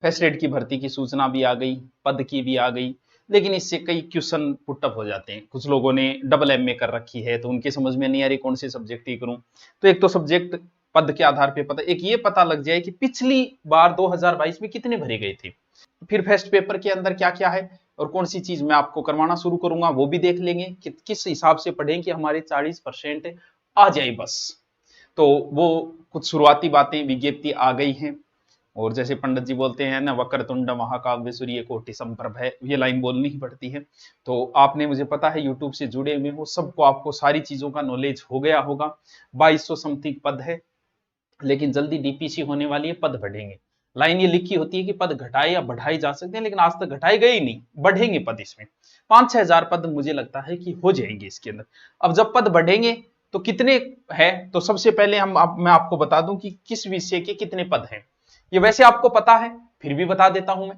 First aid की भर्ती की सूचना भी आ गई, पद की भी आ गई, लेकिन इससे कई क्वेश्चन पुटअप हो जाते हैं। कुछ लोगों ने डबल एमए कर रखी है तो उनके समझ में नहीं आ रही कौन से सब्जेक्ट ही करूं। तो एक तो सब्जेक्ट पद के आधार पे पता, एक ये पता लग जाए कि पिछली बार 2022 में कितने भरे गए थे, फिर फर्स्ट पेपर के अंदर क्या क्या है और कौन सी चीज मैं आपको करवाना शुरू करूंगा वो भी देख लेंगे कि किस हिसाब से पढ़ें कि हमारे 40% आ जाए बस। तो वो कुछ शुरुआती बातें, विज्ञप्ति आ गई हैं। और जैसे पंडित जी बोलते हैं ना, वक्रतुंड महाकाव्य सूर्य कोटि समप्रभ है, ये लाइन बोलनी ही पड़ती है। तो आपने, मुझे पता है यूट्यूब से जुड़े हुए हो, सबको आपको सारी चीजों का नॉलेज हो गया होगा। 2200 समथिंग पद है, लेकिन जल्दी डीपीसी होने वाली है, पद बढ़ेंगे। लाइन ये लिखी होती है कि पद घटाए या बढ़ाए जा सकते हैं, लेकिन आज तक घटाए गए ही नहीं, बढ़ेंगे पद इसमें। 5-6 हजार पद मुझे लगता है कि हो जाएंगे इसके अंदर। अब जब पद बढ़ेंगे तो कितने है, तो सबसे पहले मैं आपको बता दूं कि किस विषय के कितने पद हैं। ये वैसे आपको पता है, फिर भी बता देता हूं मैं।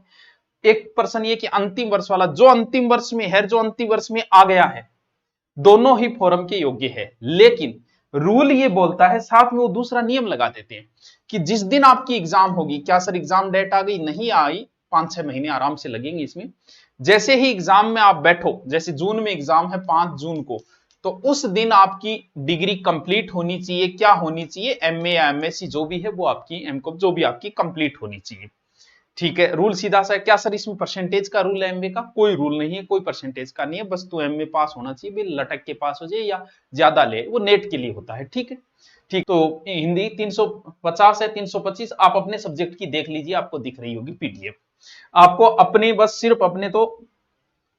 एक प्रश्न ये कि अंतिम वर्ष वाला, जो अंतिम वर्ष में है, जो अंतिम वर्ष में आ गया है, दोनों ही फॉरम के योग्य है। लेकिन रूल ये बोलता है, साथ में वो दूसरा नियम लगा देते हैं कि जिस दिन आपकी एग्जाम होगी, क्या सर एग्जाम डेट आ गई, नहीं आई, 5-6 महीने आराम से लगेंगे इसमें। जैसे ही एग्जाम में आप बैठो, जैसे जून में एग्जाम है 5 जून को, तो उस दिन आपकी डिग्री कंप्लीट होनी चाहिए। क्या होनी चाहिए, एमए या एमएससी जो भी है वो आपकी, एमकॉम जो भी आपकी कंप्लीट होनी चाहिए। ठीक है, रूल सीधा सा है। क्या सर इसमें परसेंटेज का रूल है एमए का? कोई रूल नहीं है, कोई परसेंटेज का नहीं है, बस तू एमए पास होना चाहिए, भी लटक के पास हो जाए या ज्यादा ले, वो नेट के लिए होता है। ठीक है, ठीक। तो हिंदी 350 है, 325 आप अपने सब्जेक्ट की देख लीजिए, आपको दिख रही होगी पीडीएफ। आपको अपने, बस सिर्फ अपने तो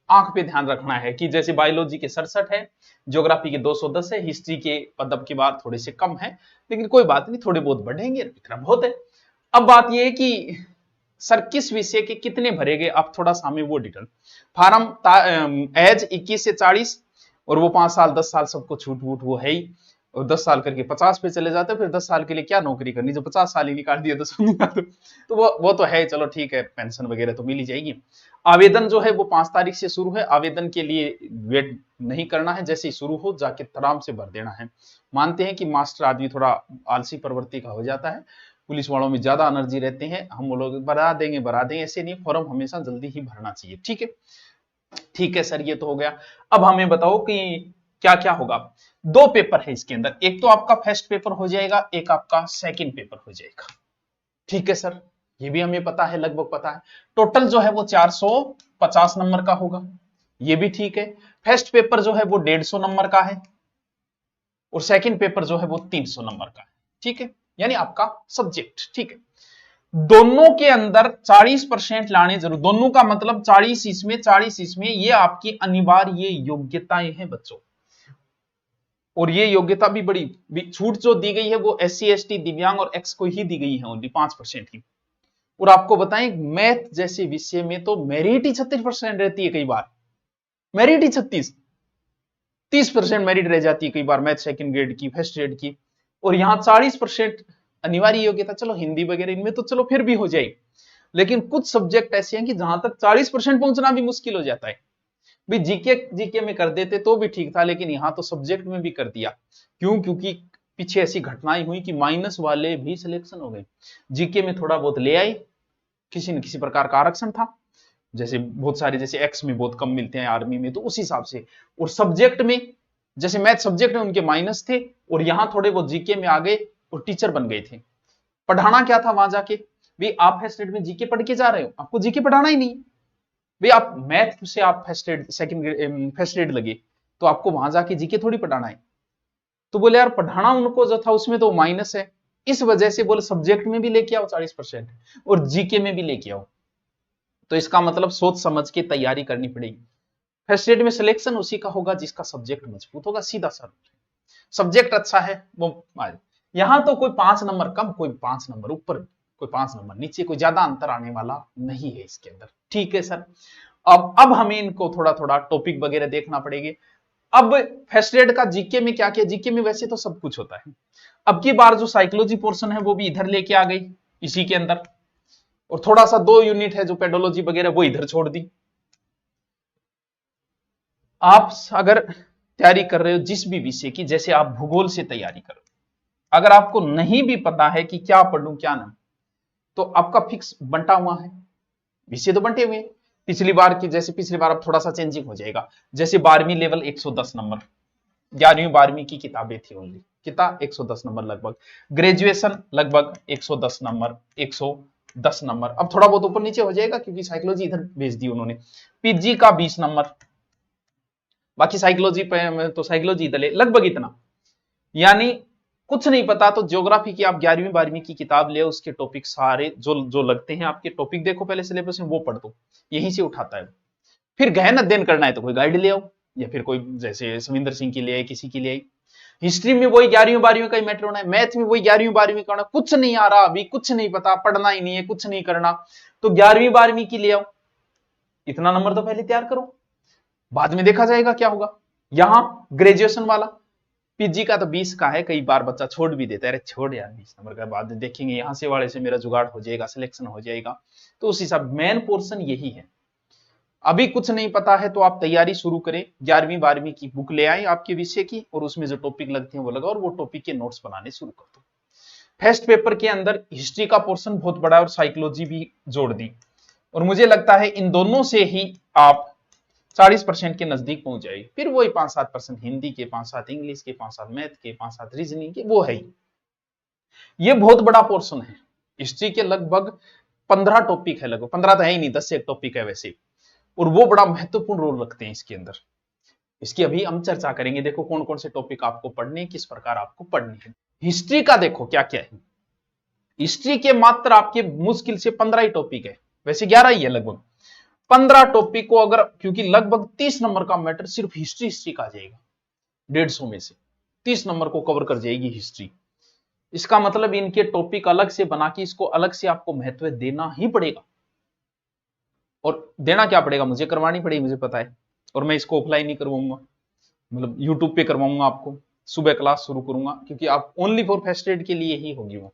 आंख पे ध्यान रखना है कि जैसे बायोलॉजी के 67 है, ज्योग्राफी के 210 है, हिस्ट्री के पदब के बाद थोड़े से कम है, लेकिन कोई बात नहीं, थोड़े बहुत बढ़ेंगे, इतना बहुत है। अब बात यह है कि सर किस विषय के कितने भरे गए, आप थोड़ा सा हमें वो डिटेल। फार्म एज 21 से 40, और वो 5 साल 10 साल सबको छूट वूट वो है ही, और 10 साल करके 50 पे चले जाते, फिर 10 साल के लिए क्या नौकरी करनी, जो 50 साल ही निकाल दिया 10 निकाल तो वो तो है, चलो ठीक है, पेंशन वगैरह तो मिल ही जाएगी। आवेदन जो है वो 5 तारीख से शुरू है, आवेदन के लिए वेट नहीं करना है, जैसे ही शुरू हो जाके आराम से भर देना है। मानते हैं कि मास्टर आदमी थोड़ा आलसी प्रवृत्ति का हो जाता है, पुलिस वालों में ज्यादा एनर्जी रहते हैं, हम लोग भरा देंगे, ऐसे नहीं, फॉर्म हमेशा जल्दी ही भरना चाहिए। ठीक है, ठीक है सर, ये तो हो गया। अब हमें बताओ कि क्या क्या होगा। 2 पेपर है इसके अंदर, एक तो आपका फर्स्ट पेपर हो जाएगा, एक आपका सेकंड पेपर हो जाएगा। ठीक है सर, ये भी हमें पता है, लगभग पता है। टोटल जो है वो 450 नंबर का होगा, ये भी ठीक है। फर्स्ट पेपर जो है वो 150 नंबर का है, और सेकंड पेपर जो है वो 300 नंबर का है। ठीक है, यानी आपका सब्जेक्ट। ठीक है, दोनों के अंदर 40% लाने जरूर, दोनों का मतलब 40 इसमें 40 इसमें, ये आपकी अनिवार्य योग्यताएं हैं बच्चों। और ये योग्यता भी बड़ी छूट जो दी गई है वो SC ST दिव्यांग और एक्स को ही दी गई है, ओनली 5% की। और आपको बताएं, मैथ जैसे विषय में तो मेरिट ही 36% रहती है, कई बार मेरिट ही 30% मेरिट रह जाती है कई बार, मैथ सेकंड ग्रेड की, फर्स्ट ग्रेड की। और यहां 40% अनिवार्य योग्यता, चलो हिंदी वगैरह इनमें तो चलो फिर भी हो जाएगी, लेकिन कुछ सब्जेक्ट ऐसे हैं कि जहां तक 40% पहुंचना भी मुश्किल हो जाता है। भी जीके में कर देते तो भी ठीक था, लेकिन यहां तो सब्जेक्ट में भी कर दिया। क्यों? क्योंकि पीछे ऐसी घटनाएं हुई कि माइनस वाले भी सिलेक्शन हो गए, जीके में थोड़ा बहुत ले आए, किसी न किसी प्रकार का आरक्षण था, जैसे बहुत सारे, जैसे एक्स में बहुत कम मिलते हैं आर्मी में, तो उस हिसाब से। और सब्जेक्ट में, जैसे मैथ सब्जेक्ट में उनके माइनस थे, और यहां थोड़े बहुत जीके में आ गए और टीचर बन गए थे। पढ़ाना क्या था वहां जाके, भाई आप फर्स्ट एड में जीके पढ़ के जा रहे हो, आपको जीके पढ़ाना ही नहीं। भाई आप मैथ से आप first Ed second first aid लगे, तो आपको वहां जाके जीके थोड़ी पढ़ाना है। तो बोले यार पढ़ाना उनको जो था उसमें तो माइनस है, इस वजह से बोले सब्जेक्ट में भी लेके आओ 40% और जीके में भी लेके आओ। तो इसका मतलब सोच समझ के तैयारी करनी पड़ेगी। फर्स्ट एड में सिलेक्शन उसी का होगा जिसका सब्जेक्ट मजबूत होगा, सीधा सा। सब्जेक्ट अच्छा है वो आए। यहां तो कोई 5 नंबर कम, कोई 5 नंबर ऊपर, कोई 5 नंबर नीचे, कोई ज्यादा अंतर आने वाला नहीं है इसके अंदर। ठीक है सर, अब हमें इनको थोड़ा थोड़ा टॉपिक वगैरह देखना पड़ेगा। अब फर्स्ट एड का जीके में क्या किया, जीके में वैसे तो सब कुछ होता है, अब की बार जो साइकोलॉजी पोर्शन है वो भी इधर लेके आ गई इसी के अंदर, और थोड़ा सा 2 यूनिट है जो पेडोलॉजी वगैरह वो इधर छोड़ दी। आप अगर तैयारी कर रहे हो जिस भी विषय की, जैसे आप भूगोल से तैयारी करो, अगर आपको नहीं भी पता है कि क्या पढ़ूं क्या ना, तो आपका फिक्स बंटा हुआ है, विषय तो बंटे हुए हैं पिछली बार की जैसे। पिछली बार अब थोड़ा सा चेंजिंग हो जाएगा, जैसे 12वीं लेवल 110 नंबर, 11वीं 12वीं की किताबें थी ओनली, कितना 110 नंबर लगभग, ग्रेजुएशन लगभग 110 नंबर, 110 नंबर। अब थोड़ा बहुत ऊपर नीचे हो जाएगा क्योंकि साइकोलॉजी इधर भेज दी उन्होंने। पीजी का 20 नंबर, बाकी साइकोलॉजी पे तो साइकोलॉजी इधर लगभग इतना। यानी कुछ नहीं पता तो ज्योग्राफी की आप 11वीं 12वीं की किताब ले, उसके टॉपिक सारे जो जो लगते हैं आपके टॉपिक देखो पहले सिलेबस में, वो पढ़ दो, यहीं से उठाता है। फिर गहन अध्ययन करना है तो कोई गाइड ले आओ, या फिर कोई जैसे सविंदर सिंह की ले आए, किसी की ले आई। हिस्ट्री में वही 11वीं 12वीं का ही मैटर होना है, मैथ में वही 11वीं 12वीं का होना, कुछ नहीं आ रहा अभी, कुछ नहीं पता, पढ़ना ही नहीं है, कुछ नहीं करना, तो 11वीं 12वीं की ले आओ। इतना नंबर तो पहले तैयार करो, बाद में देखा जाएगा क्या होगा। यहां ग्रेजुएशन वाला पीजी का तो 20 का है, कई बार बच्चा छोड़ भी देता है, अरे छोड़ यार 20 नंबर का बाद देखेंगे, यहां से वाले से मेरा जुगाड़ हो जाएगा, सिलेक्शन हो जाएगा। तो उस हिसाब मेन पोर्शन यही है। अभी कुछ नहीं पता है तो आप तैयारी शुरू करें, 11वीं 12वीं की बुक ले आए आपके विषय की, और उसमें जो टॉपिक लगते हैं वो लगाओ, और वो टॉपिक के नोट्स बनाने शुरू कर दो। फर्स्ट पेपर के अंदर हिस्ट्री का पोर्शन बहुत बड़ा है और साइकोलॉजी भी जोड़ दी, और मुझे लगता है इन दोनों से ही आप 40% के नजदीक पहुंच जाएगी। फिर वही 5-7% हिंदी के, 5-7 इंग्लिश के, 5-7 मैथ के, 5-7 रीजनिंग के, वो है ही। ये बहुत बड़ा पोर्शन है। हिस्ट्री के लगभग 15 टॉपिक है, लगभग 15 तो है ही नहीं, 10 से एक टॉपिक है वैसे, और वो बड़ा महत्वपूर्ण रोल रखते हैं इसके अंदर। इसकी अभी हम चर्चा करेंगे, देखो कौन कौन से टॉपिक आपको पढ़ने हैं, किस प्रकार आपको पढ़ने हैं। हिस्ट्री का देखो क्या क्या है। हिस्ट्री के मात्र आपके मुश्किल से 15 ही टॉपिक है, वैसे 11 ही है लगभग। 15 टॉपिक को अगर, क्योंकि लगभग 30 नंबर का मैटर सिर्फ हिस्ट्री का आ जाएगा, 150 में से 30 नंबर को कवर कर जाएगी हिस्ट्री। इसका मतलब इनके टॉपिक अलग से बना के इसको अलग से आपको महत्व देना ही पड़ेगा। और देना क्या पड़ेगा, मुझे करवानी पड़ेगी, मुझे पता है, और मैं इसको ऑफलाइन नहीं करवाऊंगा, मतलब यूट्यूब पे करवाऊंगा आपको, सुबह क्लास शुरू करूंगा, क्योंकि आप ओनली फॉर फर्स्ट एड के लिए ही होगी वो,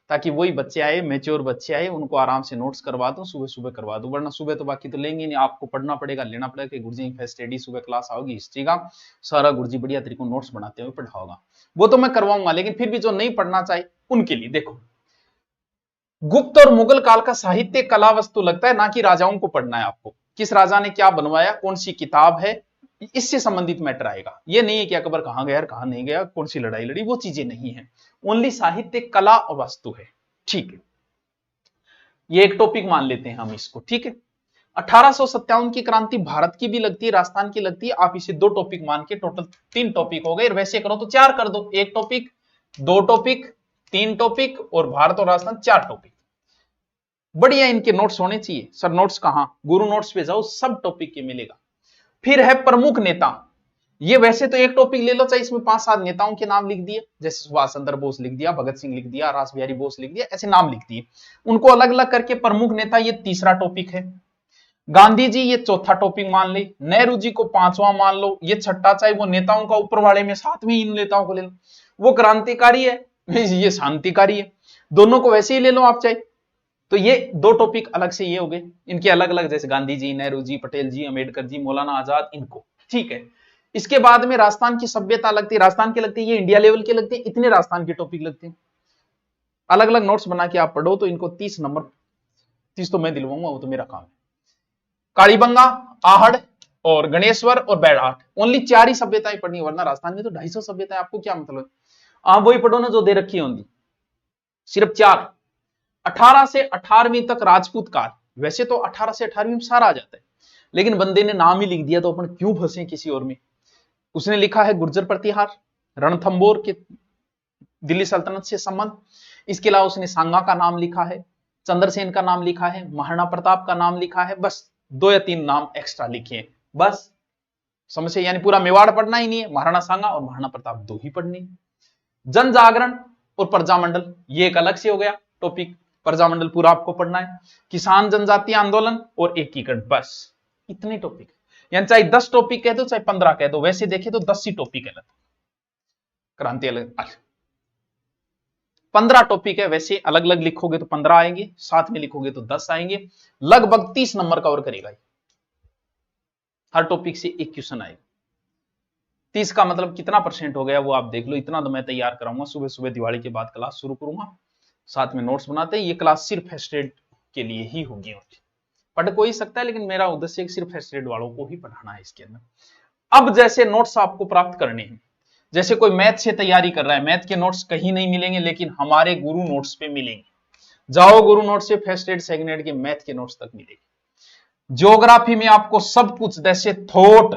ताकि वही बच्चे आए, मैच्योर बच्चे आए, उनको आराम से नोट्स करवा दो, सुबह सुबह करवा दो, वरना सुबह तो बाकी तो लेंगे नहीं, आपको पढ़ना पड़ेगा, लेना पड़ेगा कि गुरुजी फर्स्ट एड सुबह क्लास आओगी हिस्ट्री का, सारा गुरुजी बढ़िया तरीके से नोट्स बनाते हुए पढ़ाओगा, वो तो मैं करवाऊंगा। लेकिन फिर भी जो नहीं पढ़ना चाहे उनके लिए देखो, गुप्त और मुगल काल का साहित्य कला वस्तु लगता है, ना कि राजाओं को पढ़ना है आपको, किस राजा ने क्या बनवाया, कौन सी किताब है, इससे संबंधित मैटर आएगा। ये नहीं है कि अकबर कहां गया, कहां नहीं गया, कौन सी लड़ाई लड़ी, वो चीजें नहीं है, ओनली साहित्य कला और वस्तु है। ठीक है, ये एक टॉपिक मान लेते हैं हम इसको, ठीक है। 1857 की क्रांति भारत की भी लगती है, राजस्थान की लगती है, आप इसे 2 टॉपिक मान के टोटल 3 टॉपिक हो गए, वैसे करो तो 4 कर दो, 1 टॉपिक, 2 टॉपिक, 3 टॉपिक, और भारत और राजस्थान 4 टॉपिक। बढ़िया इनके नोट्स होने चाहिए। सर नोट्स कहां, गुरु नोट्स पे जाओ, सब टॉपिक के मिलेगा। फिर है प्रमुख नेता, ये वैसे तो एक टॉपिक ले लो, चाहे इसमें 5-7 नेताओं के नाम लिख दिए, जैसे सुभाष चंद्र बोस लिख दिया, भगत सिंह लिख दिया, रास बिहारी बोस लिख दिया, ऐसे नाम लिख दिए, उनको अलग अलग करके प्रमुख नेता ये तीसरा टॉपिक है। गांधी जी ये चौथा टॉपिक मान ले, नेहरू जी को 5वां मान लो, ये छठा, चाहे वो नेताओं का ऊपर वाले में 7वीं इन नेताओं को ले लो, वो क्रांतिकारी है, ये शांतिकारी है, दोनों को वैसे ही ले लो आप चाहे। तो ये 2 टॉपिक अलग से ये हो गए, इनके अलग अलग, जैसे गांधी जी, नेहरू जी, पटेल जी, अंबेडकर जी, मौलाना आजाद, इनको, ठीक है। इसके बाद में राजस्थान की सभ्यता लगती है, राजस्थान की लगती है, ये इंडिया लेवल के लगते हैं, इतने राजस्थान के टॉपिक लगते हैं। अलग अलग नोट्स बना के आप पढ़ो तो इनको 30 नंबर, 30 तो मैं दिलवाऊंगा, वो तो मेरा काम है। कालीबंगा, आहड़ और गणेश्वर और बैराट, ओनली 4 ही सभ्यताएं पढ़नी, वरना राजस्थान में तो 250 सभ्यताएं, आपको क्या मतलब, आप वही पढ़ो ना जो दे रखी है ओनली, सिर्फ 4। 18 से 18वीं तक राजपूत काल, वैसे तो 18 से 18वीं में सारा आ जाता है, लेकिन बंदे ने नाम ही लिख दिया तो अपन क्यों फंसे किसी और में। उसने लिखा है गुर्जर प्रतिहार, रणथंबोर के दिल्ली सल्तनत से संबंध, इसके अलावा उसने सांगा का नाम लिखा है, चंद्रसेन का नाम लिखा है, महाराणा प्रताप का नाम लिखा है, बस 2 या 3 नाम एक्स्ट्रा लिखे हैं, बस समझे, यानी पूरा मेवाड़ पढ़ना ही नहीं है, महाराणा सांगा और महाराणा प्रताप 2 ही पढ़ने हैं। जन जागरण और प्रजामंडल ये एक अलग से हो गया टॉपिक, प्रजामंडल पूरा आपको पढ़ना है। किसान जनजातीय आंदोलन और एकीकरण, बस इतने टॉपिक, यानी चाहे 10 टॉपिक कह दो चाहे 15 कह दो, वैसे देखे तो 10 ही टॉपिक है, क्रांति अलग 15 टॉपिक है, वैसे अलग अलग लिखोगे तो 15 आएंगे, साथ में लिखोगे तो 10 आएंगे, लगभग 30 नंबर कवर करेगा। हर टॉपिक से एक क्वेश्चन आएगा, 30 का मतलब कितना % हो गया वो आप देख लो। इतना तो मैं तैयार कराऊंगा, सुबह सुबह दिवाली के बाद क्लास शुरू करूंगा, साथ में नोट्स बनाते हैं। ये क्लास सिर्फ फर्स्ट एड के लिए ही होगी, पढ़ कोई सकता है, लेकिन मेरा उद्देश्य सिर्फ फर्स्ट एड वालों को ही पढ़ाना है इसके अंदर। अब जैसे नोट्स आपको प्राप्त करने हैं, जैसे कोई मैथ से तैयारी कर रहा है, मैथ के नोट्स कहीं नहीं मिलेंगे, लेकिन हमारे गुरु नोट्स पे मिलेंगे। जाओ गुरु नोट्स से फर्स्ट एड सेकंड एड के मैथ के नोट्स तक मिलेंगे। ज्योग्राफी में आपको सब कुछ, जैसे थॉट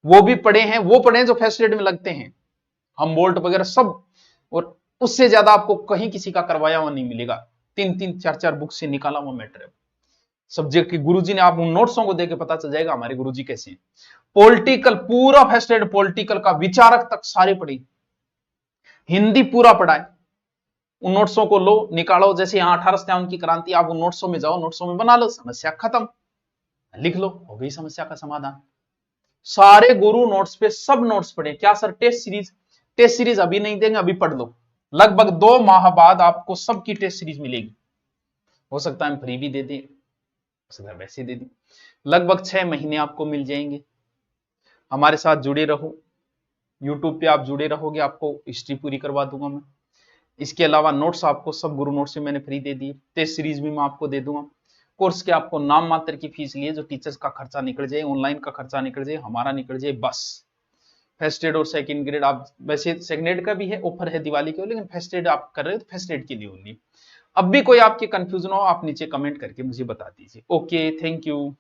वो भी पढ़े हैं, वो पढ़े जो फर्स्ट एड में लगते हैं, हम बोल्ट वगैरह सब, और उससे ज्यादा आपको कहीं किसी का करवाया हुआ नहीं मिलेगा। 3-3 4-4 बुक से निकाला हुआ मैटर है सब्जेक्ट की। गुरुजी ने, आप उन नोट्सों को देख के पता चल जाएगा हमारे गुरुजी कैसे हैं। पॉलिटिकल पूरा फर्स्ट एड पॉलिटिकल का विचारक तक सारे पढ़े, हिंदी पूरा पढ़ाए। उन नोट्सों को लो, निकालो, जैसे यहाँ 1857 की क्रांति, आप उन नोट्सों में जाओ, नोट्सों में बना लो, समस्या खत्म, लिख लो, हो गई समस्या का समाधान। सारे गुरु नोट्स पे सब नोट्स पढ़े। क्या सर टेस्ट सीरीज अभी नहीं देंगे, अभी पढ़ लो। लगभग 2 माह बाद आपको सबकी टेस्ट सीरीज मिलेगी। हो सकता है हम फ्री भी दे दें, हो सकता है वैसे दे दें। लगभग 6 महीने आपको मिल जाएंगे। हमारे साथ जुड़े रहो, यूट्यूब पे आप जुड़े रहोगे, आपको हिस्ट्री पूरी करवा दूंगा मैं। इसके अलावा नोट्स आपको सब गुरु नोट्स से मैंने फ्री दे दिए, टेस्ट सीरीज भी मैं आपको दे दूंगा। कोर्स के आपको नाम मात्र की फीस लिए, जो टीचर्स का खर्चा निकल जाए, ऑनलाइन का खर्चा निकल जाए, हमारा निकल जाए, बस। फर्स्ट एड और सेकंड ग्रेड, आप वैसे सेकंड एड का भी है, ऑफर है दिवाली के, लेकिन फर्स्ट एड आप कर रहे हो तो फर्स्ट एड के लिए ओनली। अब भी कोई आपके कंफ्यूजन हो, आप नीचे कमेंट करके मुझे बता दीजिए। Okay, thank you.